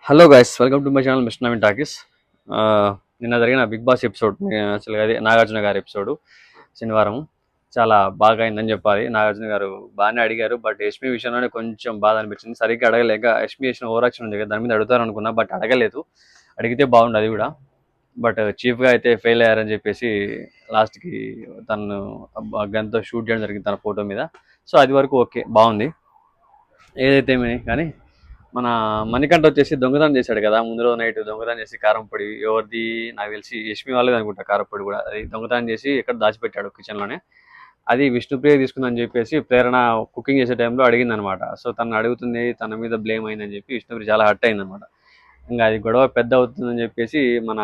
Hello guys, welcome to my channel mister Naveen talkies. నిన్న జరిగిన big boss episode, అసలు అదే నాగార్జున గారి ఎపిసోడ్ శనివారం చాలా బాగా అయిందని చెప్పాలి. నాగార్జున గారు బాగానే అడిగారు, బట్ యష్మి విషయంలోనే కొంచెం బాధ అనిపించింది. సరిగ్గా అడగలేక యష్మి చేసిన ఓవర్ యాక్షన్ ఉంది కదా, దాని మీద అడుగుతారు అనుకున్నా, బట్ అడగలేదు. అడిగితే బాగుండు అది కూడా. బట్ చీఫ్గా అయితే ఫెయిల్ అయ్యారని చెప్పేసి లాస్ట్కి తను గన్తో షూట్ చేయడం జరిగింది తన ఫోటో మీద. సో అది వరకు ఓకే, బాగుంది. ఏదైతే కానీ మన మణికంఠ వచ్చేసి దొంగతనం చేశాడు కదా, ముందు రోజు నైట్ దొంగతనం చేసి కారంపొడి ఎవరిది నాకు తెలిసి యష్మి వాళ్ళది అనుకుంటా. కారంపొడి కూడా అది దొంగతనం చేసి ఎక్కడ దాచిపెట్టాడు కిచెన్లోనే. అది విష్ణుప్రియ తీసుకుందని చెప్పేసి ప్రేరణ కుకింగ్ చేసే టైంలో అడిగింది అనమాట. సో తను అడుగుతుంది, తన మీద బ్లేమ్ అయిందని చెప్పి విష్ణుప్రియ చాలా హర్ట్ అయింది అనమాట. ఇంకా అది గొడవ పెద్ద అవుతుందని చెప్పేసి మన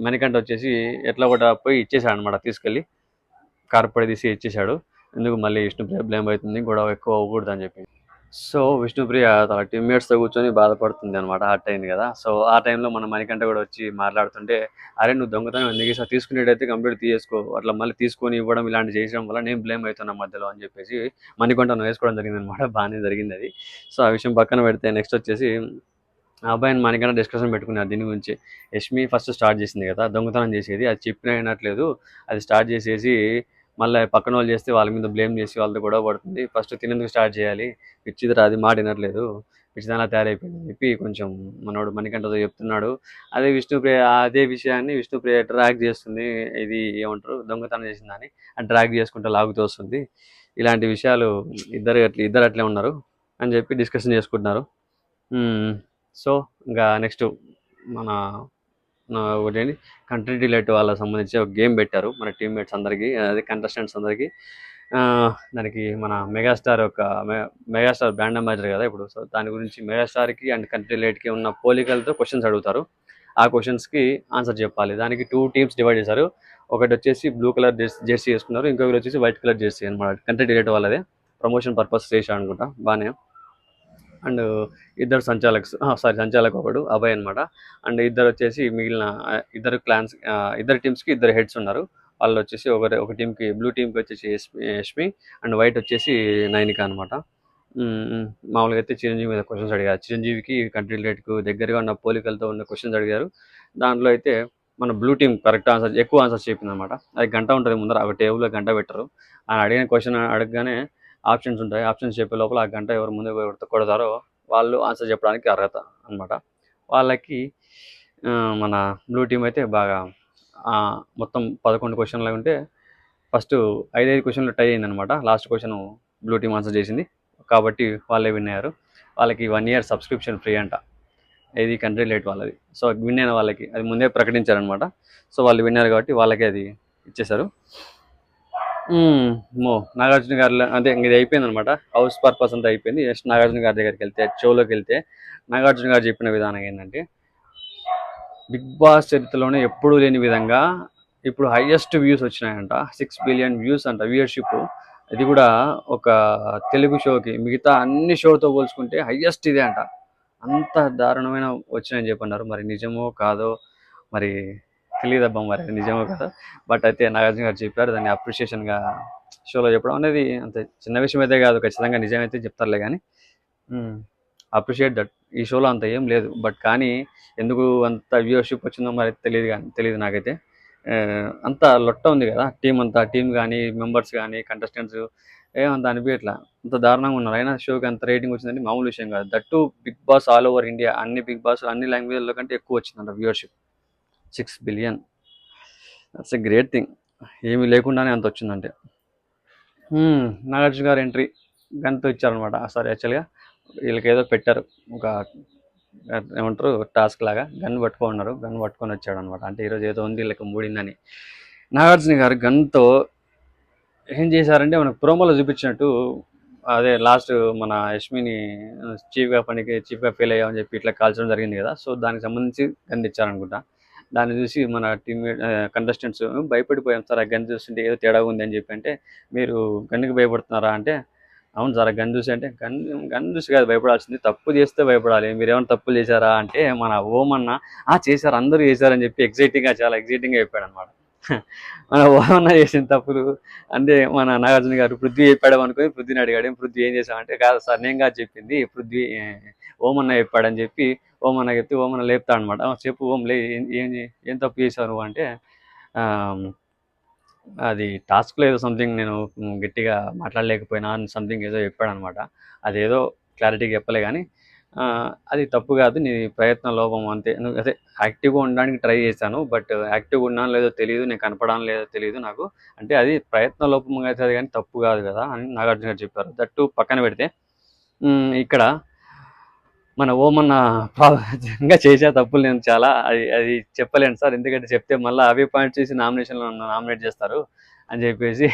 మణికంఠ వచ్చేసి ఎట్లా కూడా పోయి ఇచ్చేసాడు అనమాట, తీసుకెళ్ళి కారపొడి తీసి ఇచ్చేసాడు. ఎందుకు మళ్ళీ విష్ణుప్రియ బ్లేమ్ అవుతుంది, గొడవ ఎక్కువ అవ్వకూడదు అని చెప్పి. సో విష్ణుప్రియ తన టీమ్మేట్స్తో కూర్చొని బాధపడుతుంది అనమాట, హర్ట్ అయింది కదా. సో ఆ టైంలో మన మణికంఠ కూడా వచ్చి మాట్లాడుతుంటే, అరే నువ్వు దొంగతనం ఎందుకు చేసావు, తీసుకునేటైతే కంప్లీట్ తీసుకో, అట్లా మళ్ళీ తీసుకొని ఇవ్వడం ఇలాంటి చేయడం వల్ల నేను బ్లేమ్ అవుతున్నా మధ్యలో అని చెప్పేసి మణికంఠను వేసుకోవడం జరిగింది అనమాట. బాగానే జరిగింది అది. సో ఆ విషయం పక్కన పెడితే నెక్స్ట్ వచ్చేసి ఆ అబ్బాయిని మణికంఠ డిస్కషన్ పెట్టుకున్నారు దీని గురించి. యష్మి ఫస్ట్ స్టార్ట్ చేసింది కదా దొంగతనం చేసేది, అది చెప్పినా వినట్లేదు. అది స్టార్ట్ చేసేసి మళ్ళీ పక్కన వాళ్ళు చేస్తే వాళ్ళ మీద బ్లేమ్ చేసి వాళ్ళతో గొడవ పడుతుంది. ఫస్ట్ తినేందుకు స్టార్ట్ చేయాలి, పిచ్చిదిరా అది, మాట వినట్లేదు, పిచ్చిదానిలా తయారైపోయింది అని చెప్పి కొంచెం మనోడు మణికంఠతో చెప్తున్నాడు. అదే విషయాన్ని విష్ణుప్రియ డ్రాగ్ చేస్తుంది. ఇది ఏమంటారు, దొంగతనం చేసిందని ఆ డ్రాగ్ చేసుకుంటూ లాగుతూ వస్తుంది. ఇలాంటి విషయాలు ఇద్దరు అట్లే ఉన్నారు అని చెప్పి డిస్కషన్ చేసుకుంటున్నారు. సో ఇంకా నెక్స్ట్ మన ఒకటేంటి కంటెంట్ రిలేటివ్ వాళ్ళకి సంబంధించి ఒక గేమ్ పెట్టారు మన టీమ్మేట్స్ అందరికీ, అదే కంటెస్టెంట్స్ అందరికీ. దానికి మన మెగాస్టార్ బ్రాండ్ అంబాసిడర్ కదా ఇప్పుడు. సో దాని గురించి మెగాస్టార్కి అండ్ కంటెంట్ రిలేట్కి ఉన్న పోలికలతో క్వశ్చన్స్ అడుగుతారు. ఆ క్వశ్చన్స్కి ఆన్సర్ చెప్పాలి. దానికి 2 టీమ్స్ డివైడ్ చేశారు. ఒకటి వచ్చేసి బ్లూ కలర్ జెర్సీ వేసుకున్నారు, ఇంకొకటి వచ్చేసి వైట్ కలర్ జెర్సీ అనమాట. కంటెంట్ రిలేటివ్ వాళ్ళదే, ప్రమోషన్ పర్పస్ చేశారు అనుకుంటా బాగానే. అండ్ ఇద్దరు సంచాలక్ ఒకడు అభయ్ అనమాట. అండ్ ఇద్దరు వచ్చేసి మిగిలిన ఇద్దరు టీమ్స్కి ఇద్దరు హెడ్స్ ఉన్నారు. వాళ్ళు వచ్చేసి ఒక టీంకి, బ్లూ టీంకి వచ్చేసి యష్మి అండ్ వైట్ వచ్చేసి నైనిక అనమాట. మామూలుగా అయితే చిరంజీవి మీద క్వశ్చన్స్ అడిగారు. చిరంజీవికి కంట్రీ రిలేట్కు దగ్గరగా ఉన్న పోలికలతో ఉన్న క్వశ్చన్స్ అడిగారు. దాంట్లో అయితే మన బ్లూ టీం కరెక్ట్ ఆన్సర్, ఎక్కువ ఆన్సర్స్ చెప్పింది అనమాట. అది గంట ఉంటుంది ముందర, ఒక టేబుల్లో గంట పెట్టరు. ఆయన అడిగిన క్వశ్చన్ అడగగానే ఆప్షన్స్ ఉంటాయి. ఆప్షన్స్ చెప్పే లోపల ఆ గంట ఎవరు ముందు కొడతారో వాళ్ళు ఆన్సర్ చెప్పడానికి అర్హత అనమాట. వాళ్ళకి మన బ్లూ టీం అయితే బాగా మొత్తం 11 క్వశ్చన్లు ఉంటే ఫస్ట్ 5 క్వశ్చన్లు టై అయిందనమాట. Last question blue team answer చేసింది కాబట్టి వాళ్ళే విన్ అయ్యారు. వాళ్ళకి 1 year సబ్స్క్రిప్షన్ ఫ్రీ అంట, ఇది కంట్రీ రిలేట్ వాళ్ళది. సో విన్ అయిన వాళ్ళకి అది ముందే ప్రకటించారనమాట. సో వాళ్ళు విన్నారు కాబట్టి వాళ్ళకి అది ఇచ్చేశారు. నాగార్జున గారు అదే ఇది అయిపోయింది అనమాట. హౌస్ పర్పస్ అంతా అయిపోయింది. జస్ట్ నాగార్జున గారి దగ్గరికి వెళ్తే, షోలోకి వెళ్తే నాగార్జున గారు చెప్పిన విధానం ఏంటంటే, బిగ్ బాస్ చరిత్రలోనే ఎప్పుడూ లేని విధంగా ఇప్పుడు హైయెస్ట్ వ్యూస్ వచ్చినాయంట. 6 billion వ్యూస్ అంట వ్యూయర్షిప్. ఇది కూడా ఒక తెలుగు షోకి మిగతా అన్ని షోతో పోల్చుకుంటే హైయెస్ట్ ఇదే అంట. అంత దారుణమైన వచ్చినాయని చెప్పన్నారు. మరి నిజమో కాదో మరి తెలియదబ్బా, మరి నిజమో కదా. బట్ అయితే నాగార్జున గారు చెప్పారు, దాన్ని అప్రిషియేషన్గా షోలో చెప్పడం అనేది అంత చిన్న విషయం అయితే కాదు, ఖచ్చితంగా నిజమైతే చెప్తారులే. కానీ అప్రిషియేట్ దట్. ఈ షోలో అంత ఏం లేదు, బట్ కానీ ఎందుకు అంత వ్యూవర్షిప్ వచ్చిందో మరి తెలియదు నాకైతే. అంత లొట్ట ఉంది కదా టీం కానీ, మెంబర్స్ కానీ, కంటెస్టెంట్స్ ఏమంత అనిపించట్లా, అంత దారుణంగా ఉన్నారు. అయినా షోకి అంత రేటింగ్ వచ్చిందంటే మామూలు విషయం కాదు. That Bigg Boss all over India, అన్ని బిగ్ బాస్ అన్ని లాంగ్వేజ్ల కంటే ఎక్కువ వచ్చిందంట viewership. 6 billion, that's a great thing. ఏమీ లేకుండానే అంత వచ్చిందంటే. నాగార్జున గారు ఎంట్రీ గన్తో ఇచ్చారనమాట. సారీ, యాక్చువల్గా వీళ్ళకి ఏదో పెట్టారు, ఒక ఏమంటారు టాస్క్ లాగా. గన్ పట్టుకొని వచ్చాడు అనమాట. అంటే ఈరోజు ఏదో ఉంది వీళ్ళకి మూడిందని. నాగార్జున గారు గన్తో ఏం చేశారంటే మనకు ప్రోమోలో చూపించినట్టు, అదే లాస్ట్ మన యష్మిని చీఫ్గా ఫెయిల్ అయ్యామని చెప్పి ఇట్లా కాల్చడం జరిగింది కదా. సో దానికి సంబంధించి గన్ తెచ్చారనుకుంటా. దాన్ని చూసి మన టీమ్మేట్ కంటెస్టెంట్స్ భయపడిపోయాం సార్, ఆ గన్ చూస్తుంటే ఏదో తేడా ఉంది అని చెప్పి. అంటే మీరు గన్కి భయపడుతున్నారా అంటే, అవును సార్, ఆ గన్ చూసి అంటే, గన్ చూసి కాదు భయపడాల్సింది, తప్పు చేస్తే భయపడాలి, మీరేమైనా తప్పులు చేశారా అంటే మన ఓమన్న చేశారు, అందరూ చేశారని చెప్పి చాలా ఎగ్జైటింగ్గా చెప్పాడు అనమాట. మన ఓమన్న చేసిన తప్పులు అంటే మన నాగార్జున గారు పృథ్వీ చెప్పాడు అనుకుని పృథ్వీని అడిగాడు, "ఏం పృథ్వీ ఏం చేసావంటే?" "కాదు సార్ నేను కాదు చెప్పింది, పృథ్వీ ఓమన్న చెప్పాడని" చెప్పి ఓమన్న చెప్తే ఓమన్న లేపుతాడు అనమాట. "చెప్పు ఓం లే, ఏం ఏం తప్పు చేశావు నువ్వు" అంటే ఆ, అది టాస్క్లో ఏదో సంథింగ్ నేను గట్టిగా మాట్లాడలేకపోయినా సంథింగ్ ఏదో చెప్పాడనమాట. అదేదో క్లారిటీగా చెప్పలే కానీ అది తప్పు కాదు, నీ ప్రయత్న లోపం అంతే. నువ్వు అదే యాక్టివ్గా ఉండడానికి ట్రై చేశాను, బట్ యాక్టివ్గా ఉన్నాను లేదో తెలియదు, నేను కనపడాను లేదో తెలియదు నాకు, అంటే అది ప్రయత్న లోపం అవుతుంది కానీ తప్పు కాదు కదా అని నాగార్జున గారు చెప్పారు. దట్టు పక్కన పెడితే ఇక్కడ మన ఓమన్న ఇంకా చేసే తప్పులు నేను చాలా అది అది చెప్పలేను సార్, ఎందుకంటే చెప్తే మళ్ళీ అవే పాయింట్స్ చేసి నామినేషన్లో నామినేట్ చేస్తారు అని చెప్పేసి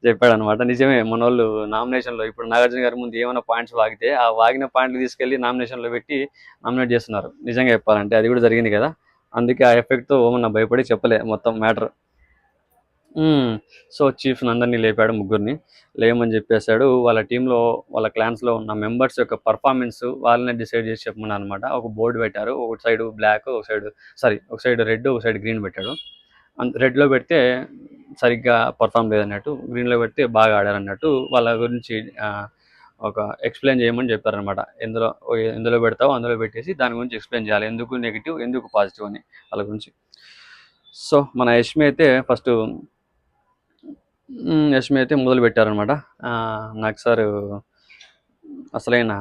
చెప్పాడు అనమాట. నిజమే, మన వాళ్ళు నామినేషన్లో ఇప్పుడు నాగార్జున గారి ముందు ఏమైనా పాయింట్స్ వాగితే ఆ వాగిన పాయింట్లు తీసుకెళ్ళి నామినేషన్లో పెట్టి నామినేట్ చేస్తున్నారు. నిజంగా చెప్పాలంటే అది కూడా జరిగింది కదా, అందుకే ఆ ఎఫెక్ట్తో ఓమన్న భయపడి చెప్పలే మొత్తం మ్యాటర్. సో చీఫ్ అందరినీ లేపాడు, ముగ్గురిని లేమని చెప్పేశాడు. వాళ్ళ టీంలో వాళ్ళ క్లాన్స్లో ఉన్న మెంబర్స్ యొక్క పర్ఫార్మెన్స్ వాళ్ళనే డిసైడ్ చేసి చెప్పమని అనమాట. ఒక బోర్డు పెట్టారు, ఒక సైడ్ బ్లాక్, ఒక సైడ్ రెడ్, ఒక సైడ్ గ్రీన్ పెట్టాడు. రెడ్లో పెడితే సరిగ్గా పర్ఫామ్ లేదన్నట్టు, గ్రీన్లో పెడితే బాగా ఆడారు అన్నట్టు వాళ్ళ గురించి ఒక ఎక్స్ప్లెయిన్ చేయమని చెప్పారనమాట. ఎందులో పెడతావో అందులో పెట్టేసి దాని గురించి ఎక్స్ప్లెయిన్ చేయాలి, ఎందుకు నెగిటివ్ ఎందుకు పాజిటివ్ అని వాళ్ళ గురించి. సో మన యష్మి అయితే మొదలు పెట్టారనమాట. నాకు సార్ అసలైన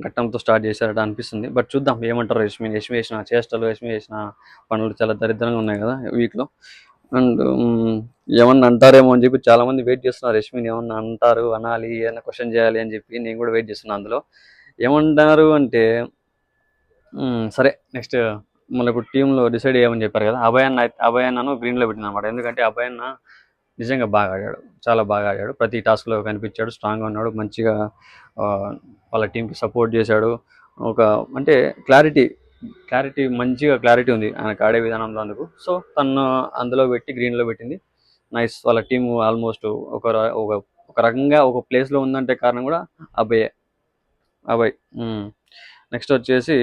ఘట్టంతో స్టార్ట్ చేశారట అనిపిస్తుంది, బట్ చూద్దాం ఏమంటారు. యష్మి చేసిన చేష్టలు, యష్మి చేసిన పనులు చాలా దరిద్రంగా ఉన్నాయి కదా వీక్లో. అండ్ ఏమన్నా అంటారేమో అని చెప్పి చాలామంది వెయిట్ చేస్తున్నారు, యష్మిని ఏమన్నా అంటారు, అనాలి, ఏమైనా క్వశ్చన్ చేయాలి అని చెప్పి నేను కూడా వెయిట్ చేస్తున్నాను. అందులో ఏమంటారు అంటే సరే నెక్స్ట్ మళ్ళీ ఇప్పుడు టీంలో డిసైడ్ చేయమని చెప్పారు కదా, అభయన్నను గ్రీన్లో పెట్టింది అనమాట. ఎందుకంటే అభయన్న నిజంగా బాగా ఆడాడు, చాలా బాగా ఆడాడు, ప్రతి టాస్క్లో కనిపించాడు, స్ట్రాంగ్గా ఉన్నాడు, మంచిగా వాళ్ళ టీంకి సపోర్ట్ చేశాడు. ఒక అంటే క్లారిటీ మంచిగా క్లారిటీ ఉంది ఆయనకు ఆడే విధానంలో, అందుకు సో తను అందులో పెట్టి గ్రీన్లో పెట్టింది. నైస్. వాళ్ళ టీం ఆల్మోస్ట్ ఒక రకంగా ఒక ప్లేస్లో ఉందంటే కారణం కూడా అభయ్. నెక్స్ట్ వచ్చేసి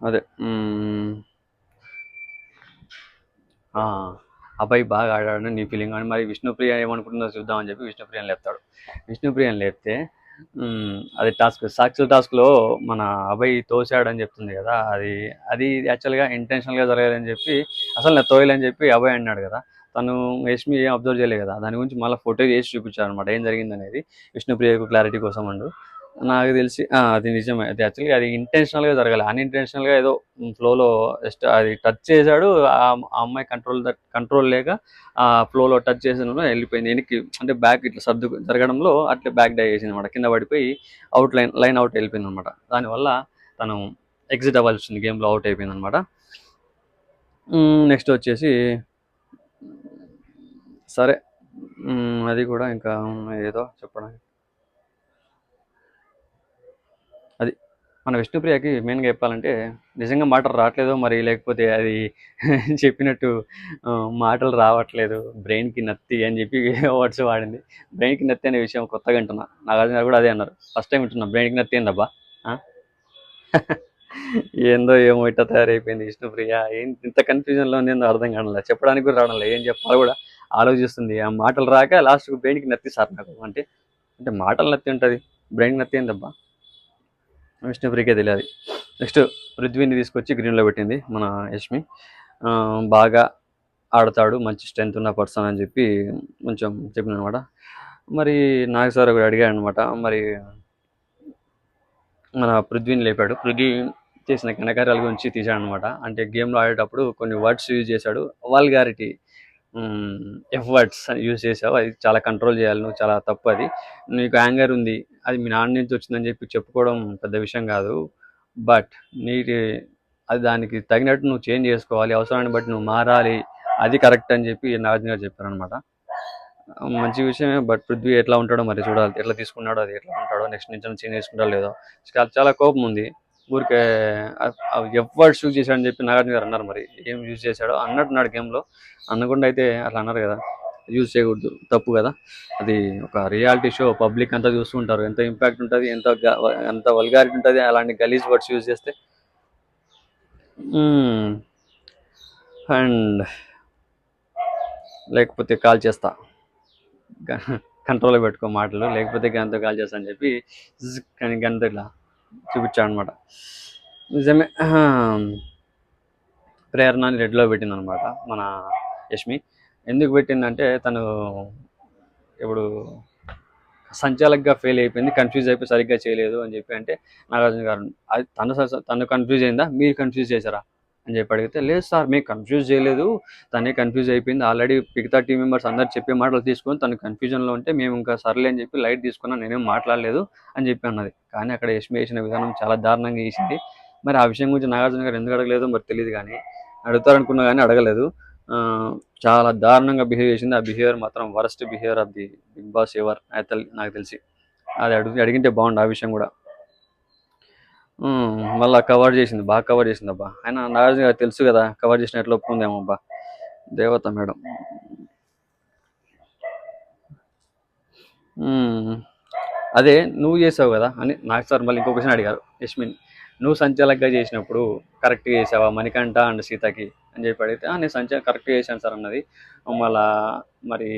అదే అబ్బాయి బాగా ఆడాడని నీ ఫీలింగ్ అని. మరి విష్ణుప్రియ ఏమనుకుంటుందో చూద్దామని చెప్పి విష్ణుప్రియని లేపుతాడు. విష్ణుప్రియని లేపితే అది సాక్షి టాస్క్లో మన అబ్బాయి తోసాడని చెప్తుంది కదా, అది యాక్చువల్గా ఇంటెన్షనల్గా జరగాలని చెప్పి, అసలు నేను తోయలేని చెప్పి అబ్బాయి అన్నాడు కదా. తను యష్మి ఏం అబ్జర్వ్ చేయలేదు కదా, దాని గురించి మళ్ళీ ఫోటో చేసి చూపించారు అనమాట ఏం జరిగింది అనేది విష్ణుప్రియకు క్లారిటీ కోసం. అండు నాకు తెలిసి అది నిజమే, అది యాక్చువల్గా అది ఇంటెన్షనల్గా జరగాలి, అన్ఇంటెన్షనల్గా ఏదో ఫ్లోలో జస్ట్ అది టచ్ చేశాడు. ఆ అమ్మాయి కంట్రోల్ లేక ఆ ఫ్లోలో టచ్ చేసిన వెళ్ళిపోయింది వెనక్కి, అంటే బ్యాక్ ఇట్లా జరగడంలో అట్లా బ్యాక్ డై చేసింది అనమాట, కింద పడిపోయి లైన్ అవుట్ వెళ్ళిపోయింది అనమాట. దానివల్ల తను ఎగ్జిట్ అవ్వాల్సి వచ్చింది, గేమ్లో అవుట్ అయిపోయింది అనమాట. నెక్స్ట్ వచ్చేసి సరే అది కూడా ఇంకా ఏదో చెప్పడానికి అది మన విష్ణుప్రియకి మెయిన్గా చెప్పాలంటే నిజంగా మాటలు రావట్లేదో మరి, లేకపోతే అది చెప్పినట్టు మాటలు రావట్లేదు, బ్రెయిన్కి నత్తి అని చెప్పి వర్డ్స్ వాడింది. బ్రెయిన్కి నత్తి అనే విషయం కొత్తగా వింటున్నా, నాగార్జున కూడా అదే అన్నారు, ఫస్ట్ టైం వింటున్నా బ్రెయిన్కి నత్తి ఏందబ్బా. ఏందో ఏమో ఇట్లా తయారైపోయింది విష్ణుప్రియ, ఇంత కన్ఫ్యూజన్లో ఉందో అర్థం కావడం, చెప్పడానికి కూడా రావడం లేదు, ఏం చెప్పాలో కూడా ఆలోచిస్తుంది. ఆ మాటలు రాక లాస్ట్కి బ్రెయిన్కి నత్తి సార్ నాకు అంటే మాటలు నత్తి ఉంటుంది, బ్రెయిన్కి నత్తి ఏందబ్బా విష్ణుప్రియకే తెలియాలి. నెక్స్ట్ పృథ్వీని తీసుకొచ్చి గ్రీన్లో పెట్టింది మన యష్మి. బాగా ఆడతాడు, మంచి స్ట్రెంత్ ఉన్న పర్సన్ అని చెప్పి కొంచెం చెప్పింది అనమాట. మరి నాగ సార్ ఒకటి అడిగాడు అనమాట, మరి మన పృథ్వీని లేపాడు, పృథ్వీ చేసిన ఘనకార్యాల గురించి తీశాడు అనమాట. అంటే గేమ్లో ఆడేటప్పుడు కొన్ని వర్డ్స్ యూజ్ చేశాడు, వాల్గారిటీ ఎఫ్ వర్డ్స్ యూజ్ చేసావు, అది చాలా కంట్రోల్ చేయాలి నువ్వు, చాలా తప్పు, అది నీకు యాంగర్ ఉంది, అది మీ నాన్న నుంచి వచ్చిందని చెప్పి చెప్పుకోవడం పెద్ద విషయం కాదు, బట్ అది దానికి తగినట్టు నువ్వు చేంజ్ చేసుకోవాలి, అవసరాన్ని బట్టి నువ్వు మారాలి, అది కరెక్ట్ అని చెప్పి నాగార్జున గారు చెప్పారనమాట. మంచి విషయమే, బట్ పృథ్వీ ఎట్లా ఉంటాడో మరి చూడాలి, ఎట్లా తీసుకున్నాడో, అది ఎట్లా ఉంటాడో, నెక్స్ట్ నుంచి చేంజ్ చేసుకుంటాడో లేదో. చాలా కోపం ఉంది, ఊరికే ఎఫ్ వర్డ్స్ యూజ్ చేశాడని చెప్పి నాగార్జున గారు అన్నారు, మరి ఏం యూజ్ చేశాడో అన్నట్టున్నాడు గేమ్లో, అనకుండా అయితే అట్లా అన్నారు కదా. యూజ్ చేయకూడదు, తప్పు కదా. అది ఒక రియాలిటీ షో, పబ్లిక్ అంతా చూస్తుంటారు, ఎంత ఇంపాక్ట్ ఉంటుంది, ఎంత వల్గారిటీ ఉంటుంది అలాంటి గలీజ్ వర్డ్స్ యూజ్ చేస్తే. అండ్ లేకపోతే కాల్ చేస్తా, కంట్రోల్లో పెట్టుకో మాటలు, లేకపోతే గంతో కాల్ చేస్తా అని చెప్పి కానీ గంత ఇట్లా చూపించాడు అనమాట. నిజమే. ప్రేరణని రెడ్లో పెట్టిందనమాట మన యష్మి. ఎందుకు పెట్టిందంటే తను ఇప్పుడు సంచాలకుగా ఫెయిల్ అయిపోయింది, కన్ఫ్యూజ్ అయిపోయి సరిగ్గా చేయలేదు అని చెప్పి అంటే నాగార్జున గారు అది తను కన్ఫ్యూజ్ అయిందా, మీరు కన్ఫ్యూజ్ చేశారా అని చెప్పి అడిగితే, లేదు సార్ మేము కన్ఫ్యూజ్ చేయలేదు, తనే కన్ఫ్యూజ్ అయిపోయింది, ఆల్రెడీ మిగతా టీం మెంబర్స్ అందరు చెప్పే మాటలు తీసుకొని తను కన్ఫ్యూజన్లో ఉంటే మేము ఇంకా సర్లే అని చెప్పి లైట్ తీసుకున్నాను, నేనేం మాట్లాడలేదు అని చెప్పి అన్నది. కానీ అక్కడ యష్మి వేసిన విధానం చాలా దారుణంగా వేసింది. మరి ఆ విషయం గురించి నాగార్జున గారు ఎందుకు అడగలేదో మరి తెలియదు, కానీ అడుగుతారనుకున్నా కానీ అడగలేదు. చాలా దారుణంగా బిహేవ్ చేసింది. ఆ బిహేవియర్ మాత్రం worst behaviour of the Bigg Boss ever నాకు తెలిసి. అది అడిగింటే బాగుండు ఆ విషయం కూడా. మళ్ళీ కవర్ చేసింది, బాగా కవర్ చేసింది అబ్బా. ఆయన నాగార్జున గారు తెలుసు కదా కవర్ చేసిన ఎట్లా ఒప్పుకుందేమో అబ్బా, దేవత మేడం. అదే నువ్వు చేసావు కదా అని నాకు సార్ మళ్ళీ ఇంకో క్వశ్చన్ అడిగారు యష్మిన్, నువ్వు సంచాలకుగా చేసినప్పుడు కరెక్ట్గా చేసావా మణికంఠ అండ్ సీతకి అని చెప్పి అడిగితే, నేను కరెక్ట్గా చేశాను సార్ అన్నది. మళ్ళా మరి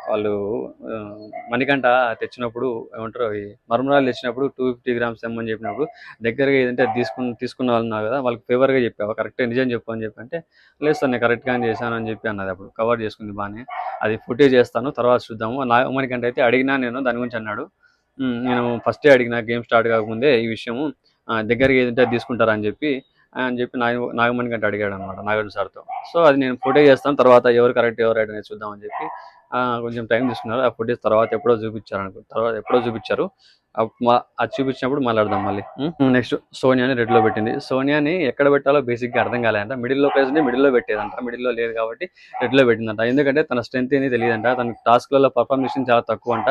వాళ్ళు మణికంఠ తెచ్చినప్పుడు ఏమంటారు, మరమరాలు తెచ్చినప్పుడు 250 grams తెమ్మని చెప్పినప్పుడు దగ్గరగా ఏదంటే అది తీసుకున్న వాళ్ళు ఉన్నారు కదా, వాళ్ళకి ఫేవర్గా చెప్పావా, కరెక్ట్గా నిజం చెప్పు అని చెప్పి అంటే, లేదు సార్ నేను కరెక్ట్గానే చేశాను అని చెప్పి అన్నది. అప్పుడు కవర్ చేసుకుంది బాగానే. అది ఫుటేజ్ చేస్తాను తర్వాత చూద్దాము. మణికంఠ అయితే అడిగినా నేను దాని గురించి అన్నాడు, నేను ఫస్టే అడిగిన గేమ్ స్టార్ట్ కాకముందే ఈ విషయము, దగ్గరికి ఏదంటే తీసుకుంటారా అని చెప్పి నాగమణి గంట అడిగాడు అనమాట నాగార్జున సార్తో. సో అది నేను ఫుటేజ్ చేస్తాను, తర్వాత ఎవరు కరెక్ట్ ఎవరు రైట్ అనేది చూద్దామని చెప్పి కొంచెం టైం తీసుకున్నారు. ఆ ఫుటేజ్ తర్వాత ఎప్పుడో చూపించారు. అది చూపించినప్పుడు మాట్లాడదాం మళ్ళీ. నెక్స్ట్ సోనియాని రెడ్లో పెట్టింది. సోనియాని ఎక్కడ పెట్టాలో బేసిక్గా అర్థం కాలేదంట. మిడిల్లో ప్లేస్ ఉంటే మిడిల్లో పెట్టేదంట, మిడిల్లో లేదు కాబట్టి రెడ్లో పెట్టిందంట. ఎందుకంటే తన స్ట్రెంత్ ఏంది తెలియదంట, తన టాస్క్లలో పర్ఫామ్ చేసింది చాలా తక్కువ అంట.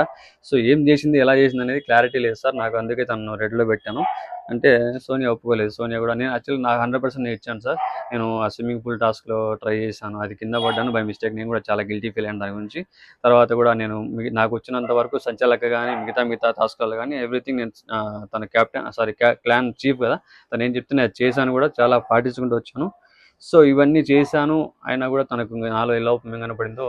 సో ఏం చేసింది ఎలా చేసింది అనేది క్లారిటీ లేదు సార్ నాకు, అందుకే తను రెడ్లో పెట్టాను అంటే సోనియా ఒప్పుకోలేదు. సోనియా కూడా నేను యాక్చువల్లీ నాకు 100% నేను ఇచ్చాను సార్, నేను ఆ స్విమ్మింగ్ పూల్ టాస్క్లో ట్రై చేశాను, అది కింద పడ్డాను బై మిస్టేక్, నేను కూడా చాలా గిల్టీ ఫీల్ అయ్యాను దాని గురించి. తర్వాత కూడా నేను నాకు వచ్చినంత వరకు సంచాలక కానీ మిగతా టాస్క్లలో కానీ ఎవ్రీథింగ్ నేను తన క్లాన్ చీఫ్ కదా, తను ఏం చెప్తే నేను చేశాను కూడా, చాలా పాటించుకుంటూ వచ్చాను. సో ఇవన్నీ చేశాను అయినా కూడా తనకు నాలో ఎలా ఉపయోగం కనపడిందో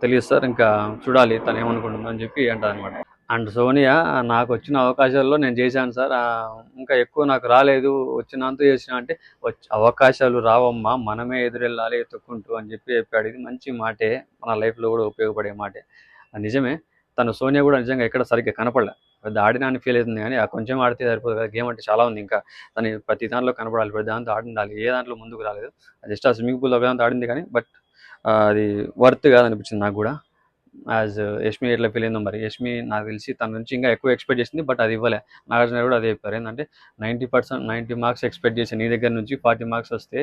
తెలియదు సార్, ఇంకా చూడాలి తను ఏమనుకుంటుందో అని చెప్పి అంటారు అనమాట. అండ్ సోనియా, నాకు వచ్చిన అవకాశాల్లో నేను చేశాను సార్, ఇంకా ఎక్కువ నాకు రాలేదు, వచ్చినంత చేసిన అంటే అవకాశాలు రావమ్మా, మనమే ఎదురెళ్ళాలి ఎత్తుక్కుంటూ అని చెప్పాడు. ఇది మంచి మాటే, మన లైఫ్లో కూడా ఉపయోగపడే మాటే. నిజమే, తను సోనియా కూడా నిజంగా ఎక్కడ సరిగ్గా కనపడలే, పెద్ద ఆడినా అని ఫీల్ అవుతుంది, కానీ కొంచెం ఆడితే సరిపోదు కదా, గేమ్ అంటే చాలా ఉంది, ఇంకా తను ప్రతి దాంట్లో కనపడాలి, ప్రతి దాంతో ఆడిండాలి, ఏ దాంట్లో ముందుకు రాలేదు. జస్ట్ ఆ స్విమ్మింగ్ పూల్లో ఒక దాంతో ఆడింది కానీ, బట్ అది వర్త్ కాదనిపించింది నాకు కూడా. యాజ్ యష్మి ఎట్లా ఫీల్ అయిందో మరి, యష్మి నాకు తెలిసి తన నుంచి ఇంకా ఎక్కువ ఎక్స్పెక్ట్ చేసింది, బట్ అది ఇవ్వలే. నాగార్జున కూడా అదే చెప్పారు, ఏంటంటే 90 మార్క్స్ ఎక్స్పెక్ట్ చేసి నీ దగ్గర నుంచి 40 మార్క్స్ వస్తే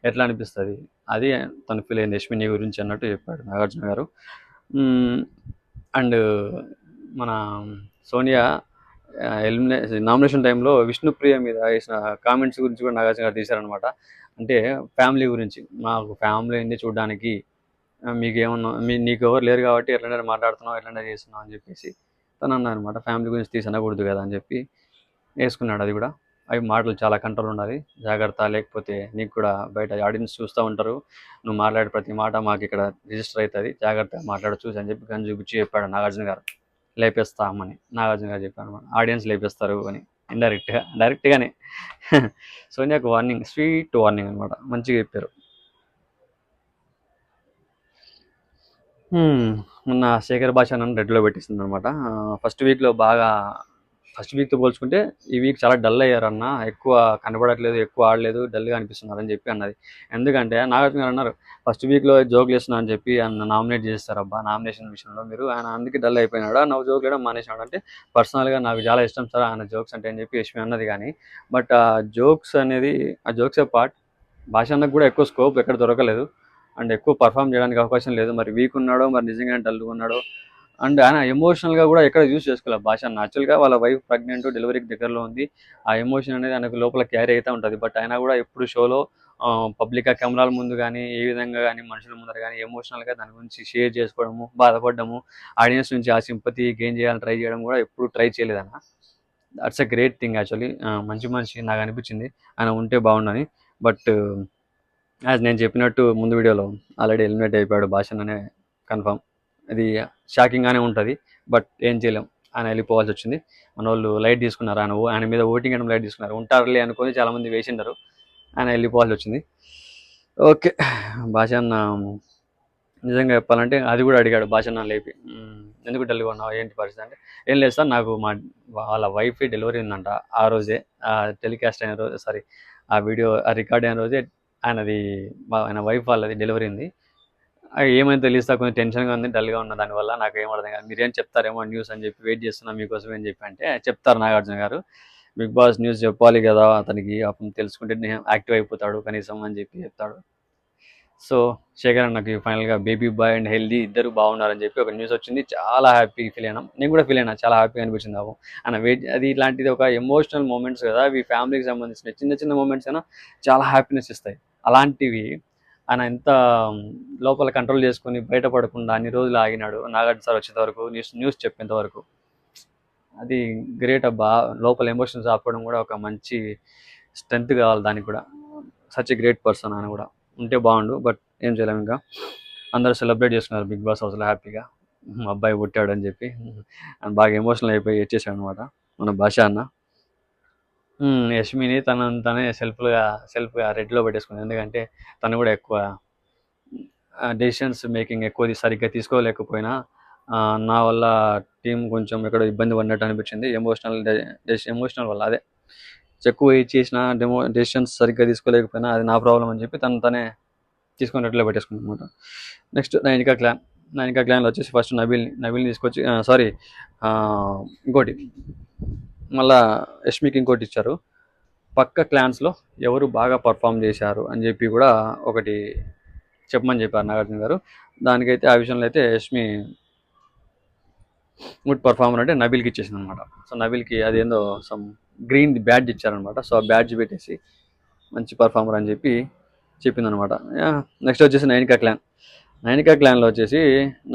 ఎట్లా అనిపిస్తుంది, అది తను ఫీల్ అయింది యష్మి నీ గురించి అన్నట్టు చెప్పాడు నాగార్జున గారు. అండ్ మన సోనియా నామినేషన్ టైంలో విష్ణుప్రియ మీద వేసిన కామెంట్స్ గురించి కూడా నాగార్జున గారు తీశారనమాట. అంటే ఫ్యామిలీ గురించి, మాకు ఫ్యామిలీ అయింది చూడడానికి, మీకేమన్నా నీకు ఎవరు లేరు కాబట్టి ఎట్లనే మాట్లాడుతున్నావు, ఎట్లనే చేస్తున్నావు అని చెప్పేసి తను అన్నా అనమాట. ఫ్యామిలీ గురించి తీసి అనకూడదు కదా అని చెప్పి వేసుకున్నాడు. అది కూడా అవి మాటలు చాలా కంట్రోల్ ఉండాలి, జాగ్రత్త, లేకపోతే నీకు కూడా బయట ఆడియన్స్ చూస్తూ ఉంటారు, నువ్వు మాట్లాడే ప్రతి మాట మాకు ఇక్కడ రిజిస్టర్ అవుతుంది, జాగ్రత్తగా మాట్లాడచ్చు అని చెప్పి గన్ చూపించి చెప్పాడు నాగార్జున గారు. లేపేస్తామని నాగార్జున గారు చెప్పాడు అనమాట, ఆడియన్స్ లేపేస్తారు అని డైరెక్ట్గానే సోనియాకు వార్నింగ్, స్వీట్ వార్నింగ్ అనమాట, మంచిగా చెప్పారు. మొన్న శేఖర్ భాష నన్ను రెడ్లో పెట్టిస్తుంది అనమాట. ఫస్ట్ వీక్తో పోల్చుకుంటే ఈ వీక్ చాలా డల్ అయ్యారన్న, ఎక్కువ కనబడట్లేదు, ఎక్కువ ఆడలేదు, డల్గా అనిపిస్తున్నారు అని చెప్పి అన్నది. ఎందుకంటే నాగార్జున గారు అన్నారు, ఫస్ట్ వీక్లో జోక్లు వేస్తున్నా అని చెప్పి ఆయన నామినేట్ చేస్తారబ్బా నామినేషన్ విషయంలో మీరు, ఆయన అందుకే డల్ అయిపోయినాడు, నువ్వు జోక్ వేయడం మానేసినాడు అంటే, పర్సనల్గా నాకు చాలా ఇష్టం సార్ ఆయన జోక్స్ అంటే అని చెప్పి యష్మి అన్నది. కానీ బట్ ఆ జోక్స్ పార్ట్ భాష అన్నకు కూడా ఎక్కువ స్కోప్ ఎక్కడ దొరకలేదు, అండ్ ఎక్కువ పర్ఫామ్ చేయడానికి అవకాశం లేదు. మరి వీక్ ఉన్నాడో మరి నిజంగా డల్గా ఉన్నాడో, అండ్ ఆయన ఎమోషనల్గా కూడా ఎక్కడ యూజ్ చేసుకోలేదు భాష. న్యాచురల్గా వాళ్ళ వైఫ్ ప్రెగ్నెంట్, డెలివరీకి దగ్గరలో ఉంది, ఆ ఎమోషన్ అనేది ఆయనకు లోపల క్యారీ అవుతూ ఉంటుంది. బట్ ఆయన కూడా ఎప్పుడు షోలో పబ్లిక్గా కెమెరాల ముందు కానీ ఏ విధంగా కానీ మనుషుల ముందర కానీ ఎమోషనల్గా దాని గురించి షేర్ చేసుకోవడము, బాధపడము, ఆడియన్స్ నుంచి ఆ సింపతి గెయిన్ చేయాలని ట్రై చేయడం కూడా ఎప్పుడు ట్రై చేయలేదన్న. That's a great thing actually. మంచి మనిషి నాకు అనిపించింది ఆయన ఉంటే బాగుండని. బట్ యాజ్ నేను చెప్పినట్టు ముందు వీడియోలో ఆల్రెడీ ఎలిమినేట్ అయిపోయాడు భాషన్ అనే కన్ఫర్మ్. ఇది షాకింగ్గానే ఉంటుంది, బట్ ఏం చేయలేం, ఆయన వెళ్ళిపోవాల్సి వచ్చింది. మన వాళ్ళు లైట్ తీసుకున్నారు, ఆయన మీద ఓటింగ్ వేయడం లైట్ తీసుకున్నారు. ఉంటారులే అనుకొని చాలామంది వేసిండారు, ఆయన వెళ్ళిపోవాల్సి వచ్చింది. ఓకే, భాషన్న నిజంగా చెప్పాలంటే అది కూడా అడిగాడు భాషన్న లేపి, ఎందుకు డల్గా ఉన్నావు ఏంటి పరిస్థితి అంటే, ఏం లేదు సార్ నాకు వాళ్ళ వైఫ్ డెలివరీ ఉందంట ఆ రోజే, టెలికాస్ట్ అయిన రోజు, సారీ ఆ వీడియో రికార్డ్ అయిన రోజే ఆయన వైఫ్ వాళ్ళది డెలివరీ ఉంది. ఏమైనా తెలియస్తా కొంచెం టెన్షన్గా ఉంది, డల్గా ఉన్న దానివల్ల నాకు ఏం అర్థం కాదు, మీరేం చెప్తారేమో న్యూస్ అని చెప్పి వెయిట్ చేస్తున్నా మీకోసం అని చెప్పి అంటే, చెప్తారు నాగార్జున గారు, బిగ్ బాస్ న్యూస్ చెప్పాలి కదా అతనికి, అప్పుడు తెలుసుకుంటే యాక్టివ్ అయిపోతాడు కనీసం అని చెప్పి చెప్తాడు. సో శేఖర్ అన్నకి ఫైనల్గా బేబీ బాయ్ అండ్ హెల్దీ ఇద్దరు బాగున్నారని చెప్పి ఒక న్యూస్ వచ్చింది. చాలా హ్యాపీ ఫీల్ అయినా, నేను కూడా ఫీల్ అయినా, చాలా హ్యాపీగా అనిపించింది నాకు. ఆయన వెయిట్ అది ఇలాంటిది ఒక ఎమోషనల్ మూమెంట్స్ కదా, అవి ఫ్యామిలీకి సంబంధించిన చిన్న చిన్న మూమెంట్స్ అయినా చాలా హ్యాపీనెస్ ఇస్తాయి. అలాంటివి ఆయన ఎంత లోపల కంట్రోల్ చేసుకొని బయటపడకుండా అన్ని రోజులు ఆగినాడు నాగార్జున సార్ వచ్చేంత వరకు, న్యూస్ చెప్పేంత వరకు. అది గ్రేట్ అబ్బా. లోపల ఎమోషన్స్ ఆపడం కూడా ఒక మంచి స్ట్రెంత్ కావాలి దానికి కూడా. సచ్ ఎ గ్రేట్ పర్సన్ ఆయన కూడా ఉంటే బాగుండు, బట్ ఏం చేయలేము. ఇంకా అందరూ సెలబ్రేట్ చేసుకున్నారు బిగ్ బాస్ హౌస్లో హ్యాపీగా, అబ్బాయి పుట్టాడు అని చెప్పి. బాగా ఎమోషనల్ అయిపోయి వచ్చేసాడు అనమాట మన భాష అన్న. యష్మిని తనే సెల్ఫ్గా రెడ్లో పెట్టేసుకుంది, ఎందుకంటే తను కూడా ఎక్కువ డెసిషన్స్ మేకింగ్ ఎక్కువ సరిగ్గా తీసుకోలేకపోయినా, నా వల్ల టీం కొంచెం ఎక్కడో ఇబ్బంది పడినట్టు అనిపించింది, ఎమోషనల్ వల్ల. అదే ఎక్కువ చేసిన డెసిషన్స్ సరిగ్గా తీసుకోలేకపోయినా అది నా ప్రాబ్లం అని చెప్పి తనే తీసుకొని రెడ్లో పెట్టేసుకుంది అనమాట. నెక్స్ట్ నైనికా క్లాన్లో వచ్చేసి ఫస్ట్ నబీల్ని తీసుకొచ్చి, సారీ ఇంకోటి మళ్ళా యష్మికి ఇంకోటి ఇచ్చారు, పక్క క్లాన్స్లో ఎవరు బాగా పర్ఫామ్ చేశారు అని చెప్పి కూడా ఒకటి చెప్పమని చెప్పారు నాగార్జున గారు. దానికైతే ఆ విషయంలో అయితే యష్మి గుడ్ పర్ఫార్మర్ అంటే నబీల్కి ఇచ్చేసింది అనమాట. సో నబీల్కి అదేందో సమ్ గ్రీన్ బ్యాడ్జ్ ఇచ్చారనమాట. సో ఆ బ్యాడ్జ్ పెట్టేసి మంచి పర్ఫార్మర్ అని చెప్పి చెప్పిందనమాట. నెక్స్ట్ వచ్చేసి నైనికా క్లాన్లో వచ్చేసి